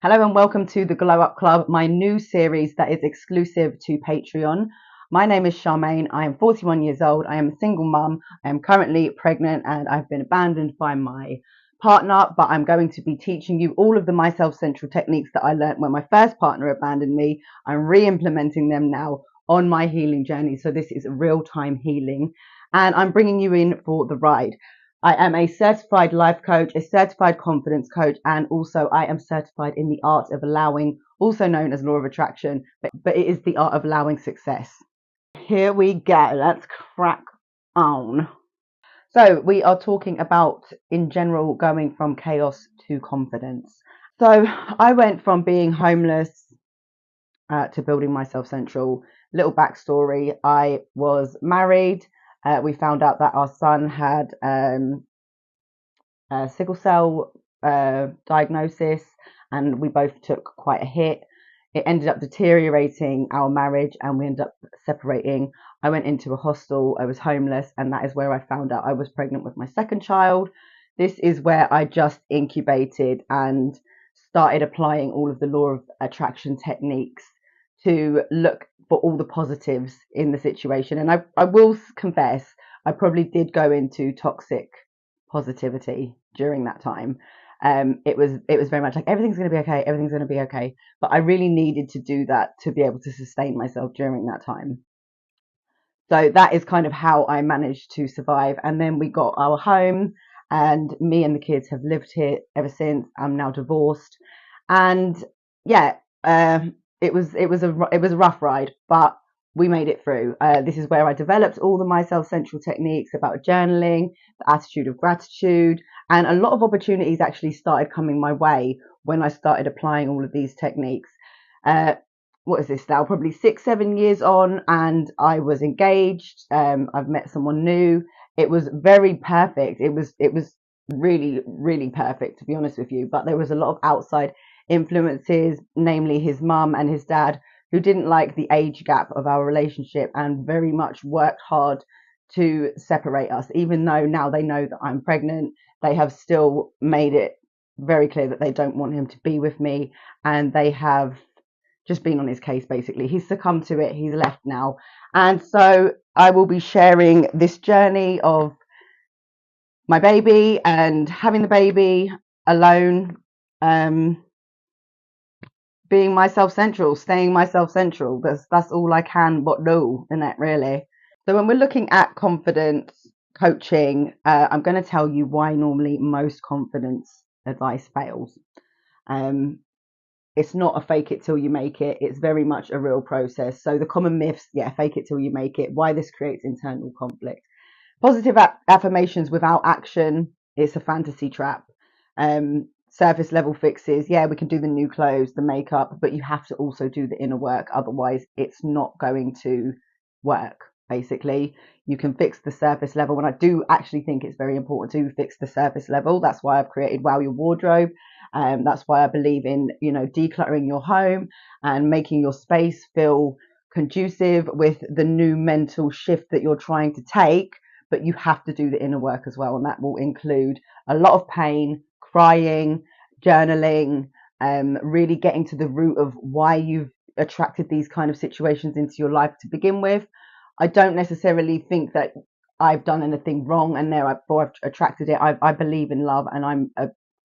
Hello and welcome to the Glow Up Club, my new series that is exclusive to Patreon. My name is Charmaine. I am 41 years old. I am a single mum. I am currently pregnant and I've been abandoned by my partner, but I'm going to be teaching you all of the my self-central techniques that I learned when my first partner abandoned me. I'm re-implementing them now on my healing journey. So this is real-time healing and I'm bringing you in for the ride. I am a certified life coach, a certified confidence coach, and also I am certified in the art of allowing, also known as law of attraction, but it is the art of allowing success. Here we go. Let's crack on. So we are talking about, in general, going from chaos to confidence. So I went from being homeless to building myself central. Little backstory: I was married. We found out that our son had sickle cell diagnosis, and we both took quite a hit. It ended up deteriorating our marriage, and we ended up separating. I went into a hostel. I was homeless, and that is where I found out I was pregnant with my second child. This is where I just incubated and started applying all of the law of attraction techniques to look for all the positives in the situation. And I will confess, I probably did go into toxic positivity during that time. It was very much like everything's going to be okay, everything's going to be okay. But I really needed to do that to be able to sustain myself during that time. So that is kind of how I managed to survive. And then we got our home, and me and the kids have lived here ever since. I'm now divorced, and yeah, it was a rough ride, but we made it through. This is where I developed all the my self-central techniques about journaling, the attitude of gratitude, and a lot of opportunities actually started coming my way when I started applying all of these techniques. Uh, what is this now? Probably 6, 7 years on, and I was engaged. I've met someone new. It was very perfect. It was really, really perfect, to be honest with you. But there was a lot of outside influences, namely his mum and his dad, who didn't like the age gap of our relationship and very much worked hard to separate us. Even though now they know that I'm pregnant, they have still made it very clear that they don't want him to be with me, and they have just been on his case. Basically, he's succumbed to it. He's left now, and so I will be sharing this journey of my baby and having the baby alone, um, being myself central, staying myself central. That's all I can but do in it, really. So when we're looking at confidence coaching, I'm going to tell you why normally most confidence advice fails. Um, it's not a fake it till you make it. It's very much a real process. So the common myths, yeah, fake it till you make it. Why this creates internal conflict. Positive affirmations without action, it's a fantasy trap. Surface level fixes, yeah, we can do the new clothes, the makeup, but you have to also do the inner work. Otherwise, it's not going to work. Basically, you can fix the surface level, and I do actually think it's very important to fix the surface level. That's why I've created Wow Your Wardrobe. That's why I believe in, decluttering your home and making your space feel conducive with the new mental shift that you're trying to take. But you have to do the inner work as well, and that will include a lot of pain, crying, journaling, really getting to the root of why you've attracted these kind of situations into your life to begin with. I don't necessarily think that I've done anything wrong and therefore I've attracted it. I believe in love, and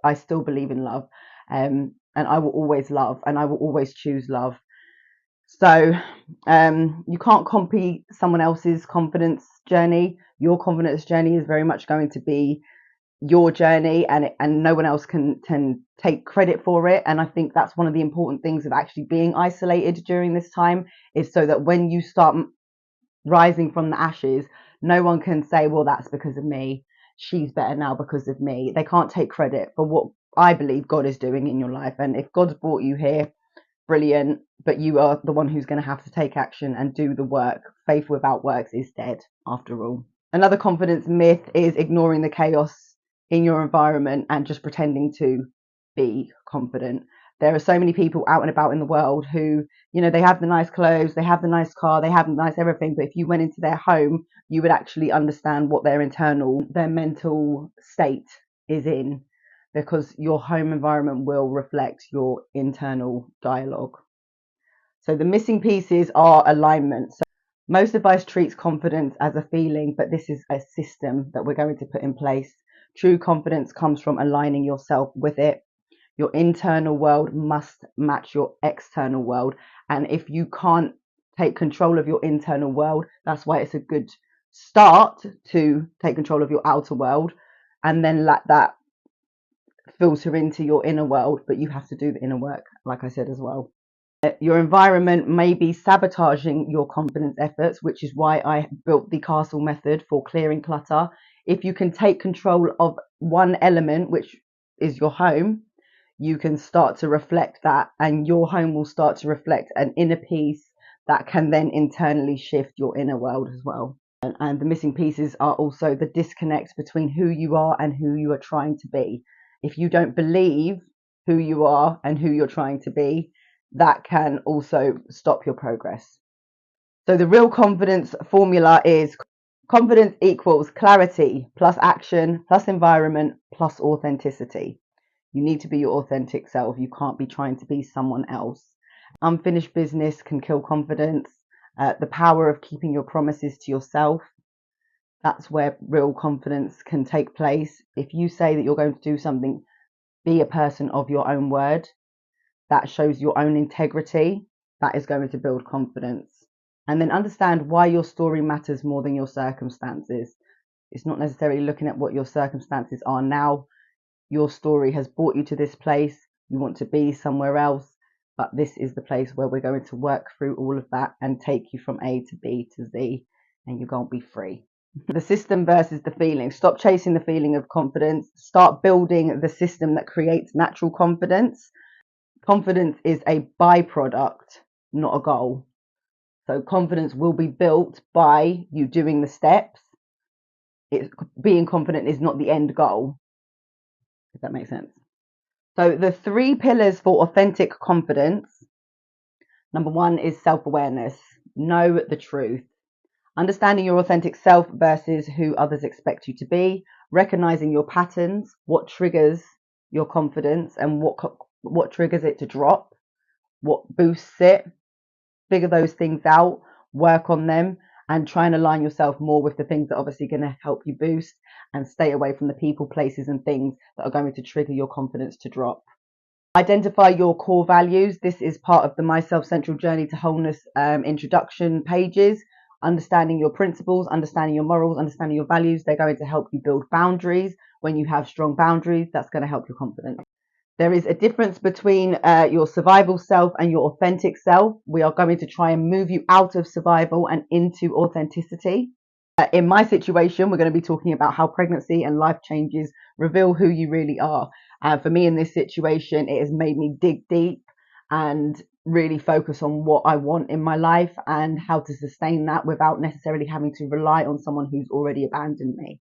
I still believe in love, and I will always love, and I will always choose love. So you can't copy someone else's confidence journey. Your confidence journey is very much going to be your journey, and no one else can take credit for it. And I think that's one of the important things of actually being isolated during this time, is so that when you start rising from the ashes, no one can say, well, that's because of me. She's better now because of me. They can't take credit for what I believe God is doing in your life. And if God's brought you here, brilliant, but you are the one who's going to have to take action and do the work. Faith without works is dead, after all. Another confidence myth is ignoring the chaos in your environment and just pretending to be confident. There are so many people out and about in the world who, they have the nice clothes, they have the nice car, they have the nice everything, but if you went into their home, you would actually understand what their mental state is in. because your home environment will reflect your internal dialogue. So the missing pieces are alignment. So most advice treats confidence as a feeling, but this is a system that we're going to put in place. True confidence comes from aligning yourself with it. Your internal world must match your external world. And if you can't take control of your internal world, that's why it's a good start to take control of your outer world and then let that filter into your inner world. But you have to do the inner work, like I said as well. Your environment may be sabotaging your confidence efforts, which is why I built the castle method for clearing clutter. If you can take control of one element, which is your home, you can start to reflect that, and your home will start to reflect an inner peace that can then internally shift your inner world as well. And the missing pieces are also the disconnect between who you are and who you are trying to be. If you don't believe who you are and who you're trying to be, that can also stop your progress. So the real confidence formula is confidence equals clarity plus action plus environment plus authenticity. You need to be your authentic self. You can't be trying to be someone else. Unfinished business can kill confidence. The power of keeping your promises to yourself. That's where real confidence can take place. If you say that you're going to do something, be a person of your own word. That shows your own integrity. That is going to build confidence. And then understand why your story matters more than your circumstances. It's not necessarily looking at what your circumstances are now. Your story has brought you to this place. You want to be somewhere else, but this is the place where we're going to work through all of that and take you from A to B to Z, and you're going to be free. The system versus the feeling. Stop chasing the feeling of confidence. Start building the system that creates natural confidence. Confidence is a byproduct, not a goal. So confidence will be built by you doing the steps. Being confident is not the end goal, if that makes sense. So the 3 pillars for authentic confidence. Number 1 is self-awareness. Know the truth. Understanding your authentic self versus who others expect you to be. Recognizing your patterns, what triggers your confidence and what triggers it to drop, what boosts it. Figure those things out, work on them, and try and align yourself more with the things that are obviously going to help you boost, and stay away from the people, places, and things that are going to trigger your confidence to drop. Identify your core values. This is part of the My Self-Central Journey to Wholeness introduction pages. Understanding your principles, understanding your morals, understanding your values. They're going to help you build boundaries. When you have strong boundaries, that's going to help your confidence. There is a difference between your survival self and your authentic self. We are going to try and move you out of survival and into authenticity. In my situation, we're going to be talking about how pregnancy and life changes reveal who you really are. For me in this situation, it has made me dig deep and really focus on what I want in my life and how to sustain that without necessarily having to rely on someone who's already abandoned me.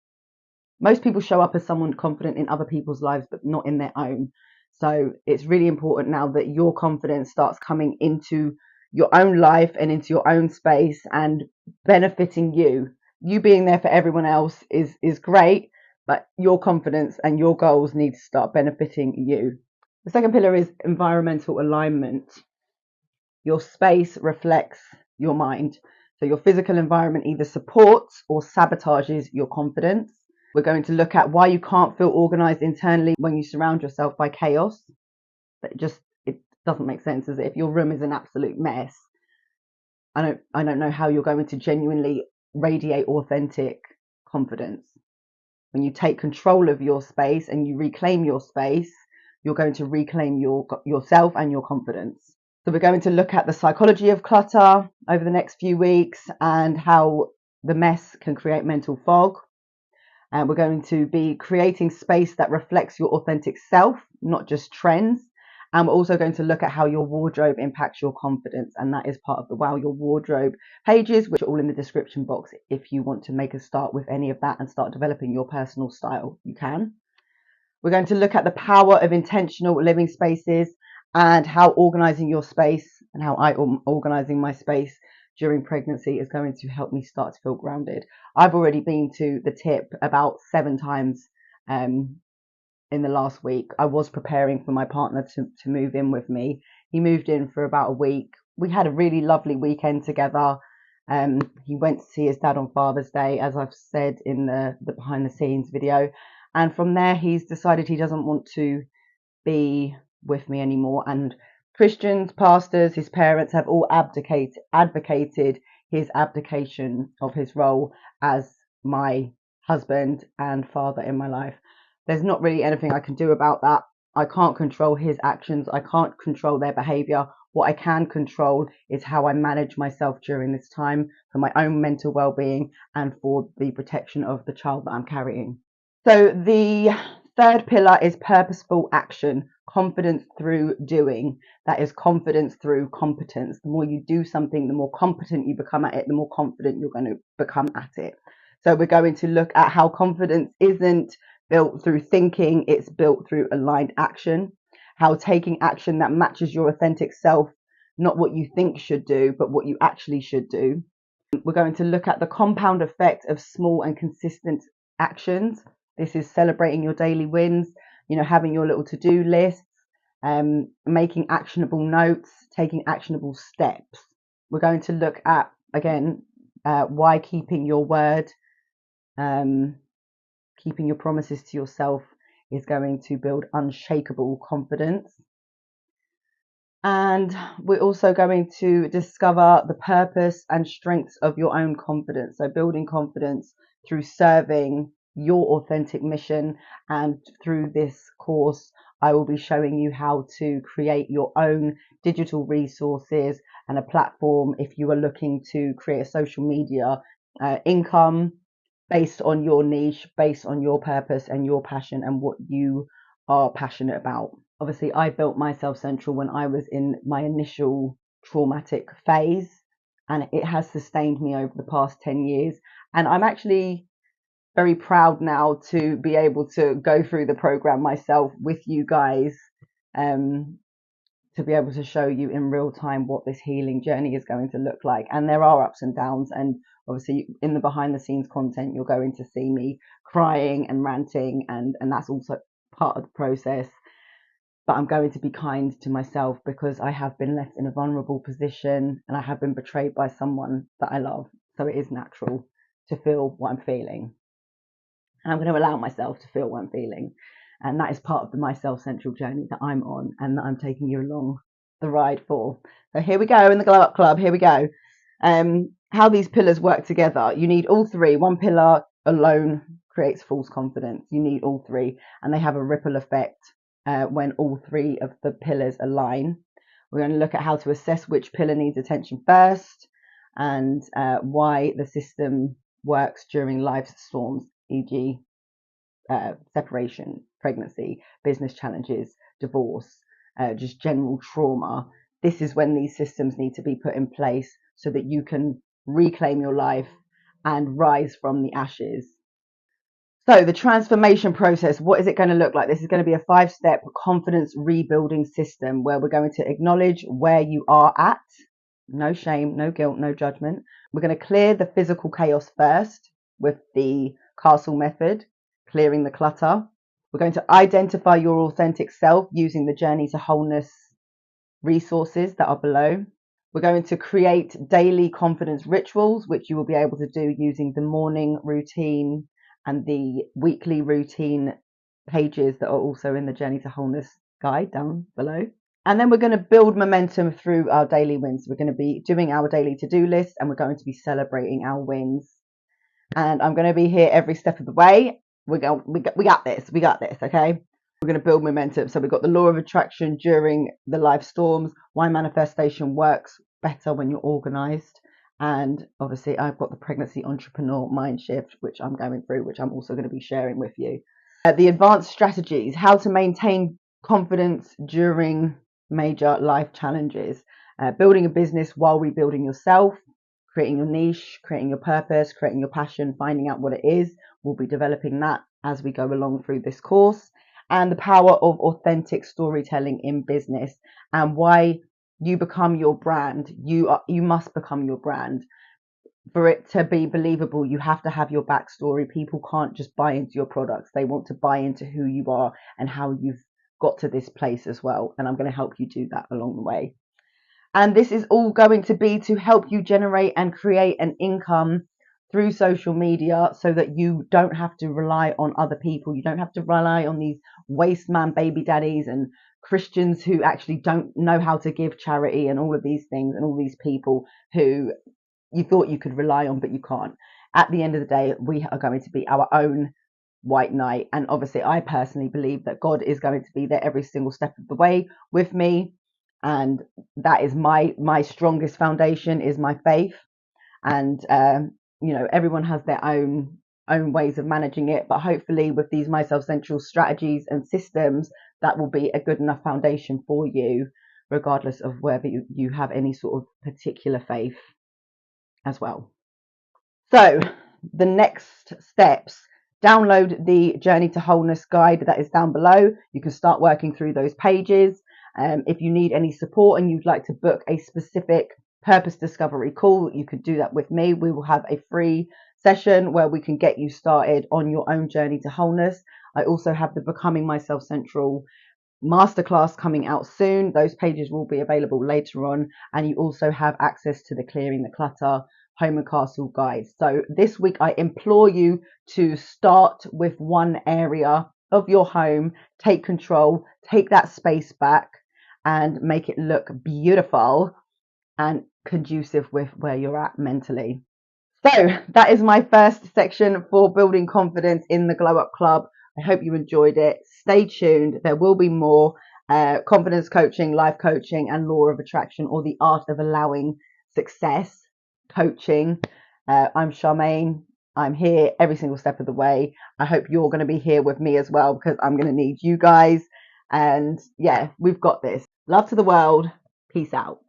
Most people show up as someone confident in other people's lives, but not in their own. So it's really important now that your confidence starts coming into your own life and into your own space and benefiting you. You being there for everyone else is great, but your confidence and your goals need to start benefiting you. The second pillar is environmental alignment. Your space reflects your mind. So your physical environment either supports or sabotages your confidence. We're going to look at why you can't feel organized internally when you surround yourself by chaos. It doesn't make sense, does it? If your room is an absolute mess, I don't know how you're going to genuinely radiate authentic confidence. When you take control of your space and you reclaim your space, you're going to reclaim yourself and your confidence. So we're going to look at the psychology of clutter over the next few weeks and how the mess can create mental fog. And we're going to be creating space that reflects your authentic self, not just trends. And we're also going to look at how your wardrobe impacts your confidence. And that is part of the Wow Your Wardrobe pages, which are all in the description box. If you want to make a start with any of that and start developing your personal style, you can. We're going to look at the power of intentional living spaces and how organizing your space and how I am organizing my space during pregnancy is going to help me start to feel grounded. I've already been to the tip about 7 times in the last week. I was preparing for my partner to move in with me. He moved in for about a week. We had a really lovely weekend together. He went to see his dad on Father's Day, as I've said in the behind the scenes video. And from there, he's decided he doesn't want to be with me anymore. And Christians, pastors, his parents have all advocated his abdication of his role as my husband and father in my life. There's not really anything I can do about that. I can't control his actions. I can't control their behavior. What I can control is how I manage myself during this time for my own mental well-being and for the protection of the child that I'm carrying. So the third pillar is purposeful action, confidence through doing. That is confidence through competence. The more you do something, the more competent you become at it, the more confident you're going to become at it. So we're going to look at how confidence isn't built through thinking, it's built through aligned action. How taking action that matches your authentic self, not what you think should do, but what you actually should do. We're going to look at the compound effect of small and consistent actions. This is celebrating your daily wins, having your little to-do lists, making actionable notes, taking actionable steps. We're going to look at, again, why keeping your word, keeping your promises to yourself is going to build unshakable confidence. And we're also going to discover the purpose and strengths of your own confidence. So building confidence through serving your authentic mission. And through this course, I will be showing you how to create your own digital resources and a platform if you are looking to create a social media income based on your niche, based on your purpose and your passion and what you are passionate about. Obviously, I built my Self-Central when I was in my initial traumatic phase, and it has sustained me over the past 10 years. And I'm actually very proud now to be able to go through the program myself with you guys, to be able to show you in real time what this healing journey is going to look like. And there are ups and downs, and obviously in the behind the scenes content, you're going to see me crying and ranting, and that's also part of the process. But I'm going to be kind to myself because I have been left in a vulnerable position and I have been betrayed by someone that I love. So it is natural to feel what I'm feeling. And I'm going to allow myself to feel what I'm feeling. And that is part of my self-central journey that I'm on and that I'm taking you along the ride for. So here we go in the Glow Up Club. Here we go. How these pillars work together. You need all three. One pillar alone creates false confidence. You need all three, and they have a ripple effect when all three of the pillars align. We're going to look at how to assess which pillar needs attention first and why the system works during life's storms, e.g. Separation, pregnancy, business challenges, divorce, just general trauma. This is when these systems need to be put in place so that you can reclaim your life and rise from the ashes. So the transformation process, what is it going to look like? This is going to be a 5-step confidence rebuilding system where we're going to acknowledge where you are at. No shame, no guilt, no judgment. We're going to clear the physical chaos first with the castle method, clearing the clutter. We're going to identify your authentic self using the Journey to Wholeness resources that are below. We're going to create daily confidence rituals, which you will be able to do using the morning routine and the weekly routine pages that are also in the Journey to Wholeness guide down below. And then we're going to build momentum through our daily wins. We're going to be doing our daily to-do list and we're going to be celebrating our wins. And I'm going to be here every step of the way. We got this, okay? We're going to build momentum. So we've got the law of attraction during the life storms, why manifestation works better when you're organized. And obviously I've got the pregnancy entrepreneur mind shift, which I'm going through, which I'm also going to be sharing with you. The advanced strategies, how to maintain confidence during major life challenges, building a business while rebuilding yourself, creating your niche, creating your purpose, creating your passion, finding out what it is. We'll be developing that as we go along through this course. And the power of authentic storytelling in business and why you become your brand. You must become your brand. for it to be believable, you have to have your backstory. People can't just buy into your products. They want to buy into who you are and how you've got to this place as well. And I'm going to help you do that along the way. And this is all going to be to help you generate and create an income through social media so that you don't have to rely on other people. You don't have to rely on these waste man baby daddies and Christians who actually don't know how to give charity and all of these things, and all these people who you thought you could rely on, but you can't. At the end of the day, we are going to be our own white knight. And obviously, I personally believe that God is going to be there every single step of the way with me. And that is my strongest foundation, is my faith. And everyone has their own ways of managing it, but hopefully with these my self-central strategies and systems, that will be a good enough foundation for you, regardless of whether you have any sort of particular faith as well. So the next steps: download the Journey to Wholeness guide that is down below. You can start working through those pages. If you need any support and you'd like to book a specific purpose discovery call, you could do that with me. We will have a free session where we can get you started on your own journey to wholeness. I also have the Becoming Myself Central masterclass coming out soon. Those pages will be available later on, and you also have access to the Clearing the Clutter Home and Castle guide. So this week I implore you to start with one area of your home, take control, take that space back, and make it look beautiful and conducive with where you're at mentally. So that is my first section for building confidence in the Glow Up Club. I hope you enjoyed it. Stay tuned. There will be more confidence coaching, life coaching, and law of attraction, or the art of allowing success coaching. I'm Charmaine. I'm here every single step of the way. I hope you're going to be here with me as well, because I'm going to need you guys. And yeah, we've got this. Love to the world. Peace out.